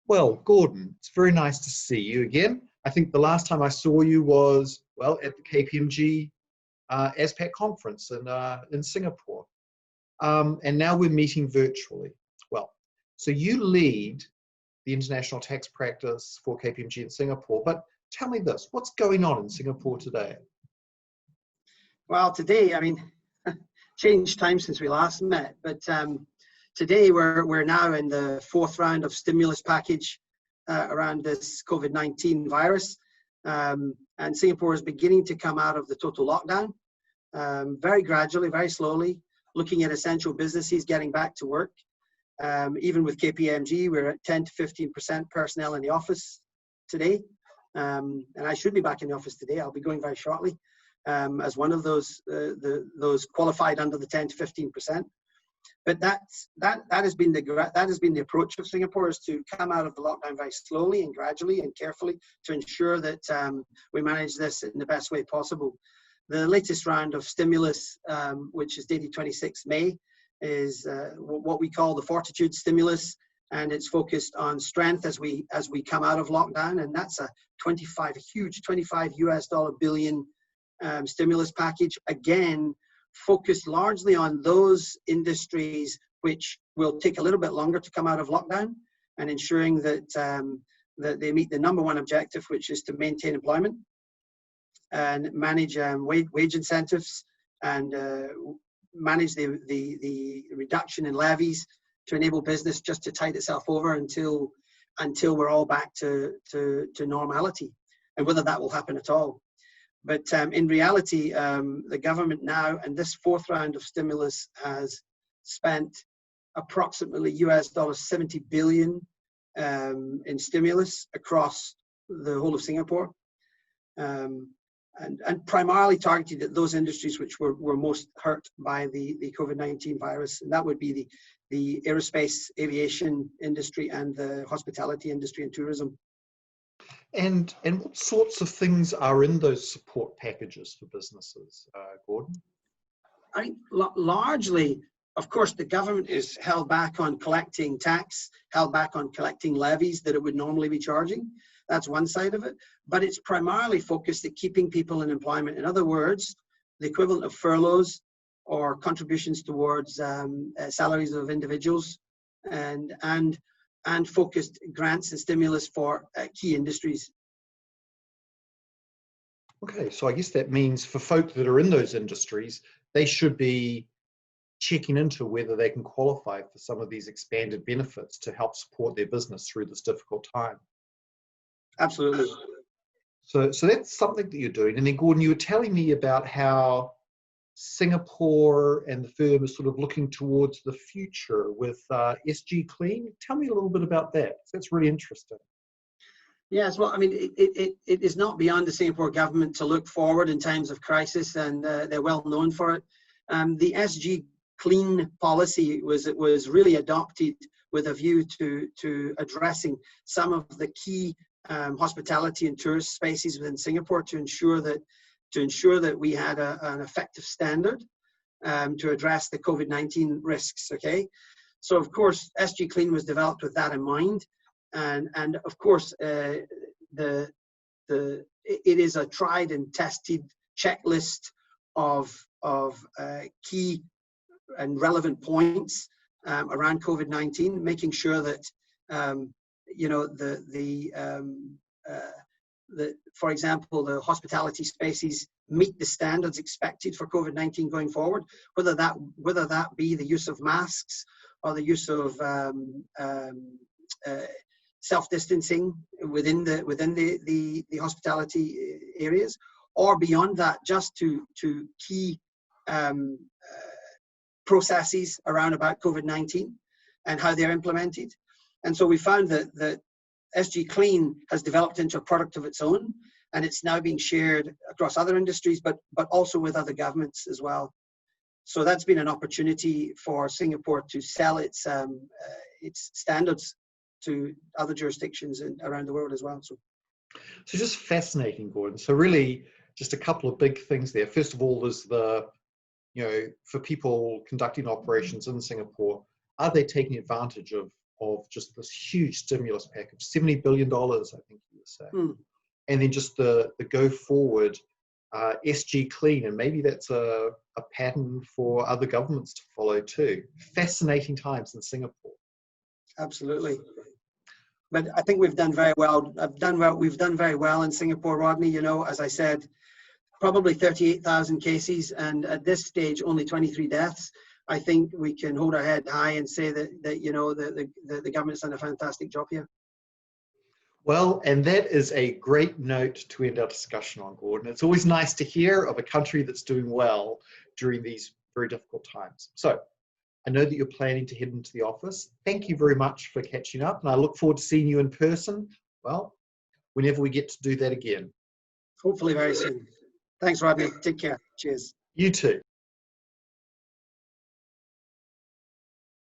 Well, Gordon, it's very nice to see you again. I think the last time I saw you was, well, at the KPMG ASPAC conference in Singapore. And now we're meeting virtually. Well, so you lead the international tax practice for KPMG in Singapore, but tell me this, what's going on in Singapore today? Well, today, I mean, changed time since we last met, but today we're now in the fourth round of stimulus package around this COVID-19 virus. And Singapore is beginning to come out of the total lockdown, very gradually, very slowly, looking at essential businesses getting back to work. Even with KPMG, we're at 10 to 15% personnel in the office today. And I should be back in the office today. I'll be going very shortly as one of those qualified under the 10 to 15%. But that has been the approach of Singapore, is to come out of the lockdown very slowly and gradually and carefully to ensure that we manage this in the best way possible. The latest round of stimulus, which is dated 26 May, is what we call the Fortitude stimulus, and it's focused on strength as we come out of lockdown, and that's a huge $25 billion stimulus package, again focused largely on those industries which will take a little bit longer to come out of lockdown, and ensuring that that they meet the number one objective, which is to maintain employment and manage wage incentives and manage the reduction in levies to enable business just to tide itself over until we're all back to normality, and whether that will happen at all. But in reality, the government now, and this fourth round of stimulus, has spent approximately $70 billion in stimulus across the whole of Singapore, and primarily targeted at those industries which were most hurt by the COVID-19 virus, and that would be the aerospace, aviation industry, and the hospitality industry and tourism. And what sorts of things are in those support packages for businesses, Gordon? I think largely, of course, the government is held back on collecting tax, held back on collecting levies that it would normally be charging. That's one side of it. But it's primarily focused at keeping people in employment. In other words, the equivalent of furloughs or contributions towards salaries of individuals, and focused grants and stimulus for key industries. Okay, so I guess that means for folk that are in those industries, they should be checking into whether they can qualify for some of these expanded benefits to help support their business through this difficult time. Absolutely. So that's something that you're doing. And then, Gordon, you were telling me about how Singapore and the firm is sort of looking towards the future with SG Clean. Tell me a little bit about that. That's really interesting. Yes, well, I mean, it is not beyond the Singapore government to look forward in times of crisis, and they're well known for it. The SG Clean policy was really adopted with a view to addressing some of the key hospitality and tourist spaces within Singapore to ensure that we had an effective standard to address the COVID-19 risks. Okay, so of course SG Clean was developed with that in mind, and of course it is a tried and tested checklist of key and relevant points around COVID-19, making sure that for example, the hospitality spaces meet the standards expected for COVID-19 going forward, whether that be the use of masks or the use of self-distancing within the hospitality areas, or beyond that, just to key processes around about COVID-19 and how they're implemented. And so we found that SG Clean has developed into a product of its own, and it's now being shared across other industries, but also with other governments as well. So that's been an opportunity for Singapore to sell its standards to other jurisdictions around the world as well. So just fascinating, Gordon. So really, just a couple of big things there. First of all, there's for people conducting operations in Singapore, are they taking advantage of of just this huge stimulus package, $70 billion, I think you were saying. And then just the go forward SG clean, and maybe that's a pattern for other governments to follow too. Fascinating times in Singapore. Absolutely. But I think we've done very well. We've done very well in Singapore, Rodney. You know, as I said, probably 38,000 cases, and at this stage, only 23 deaths. I think we can hold our head high and say that you know, the government's done a fantastic job here. Well, and that is a great note to end our discussion on, Gordon. It's always nice to hear of a country that's doing well during these very difficult times. So I know that you're planning to head into the office. Thank you very much for catching up, and I look forward to seeing you in person, well, whenever we get to do that again. Hopefully very soon. Thanks, Rodney. Take care. Cheers. You too.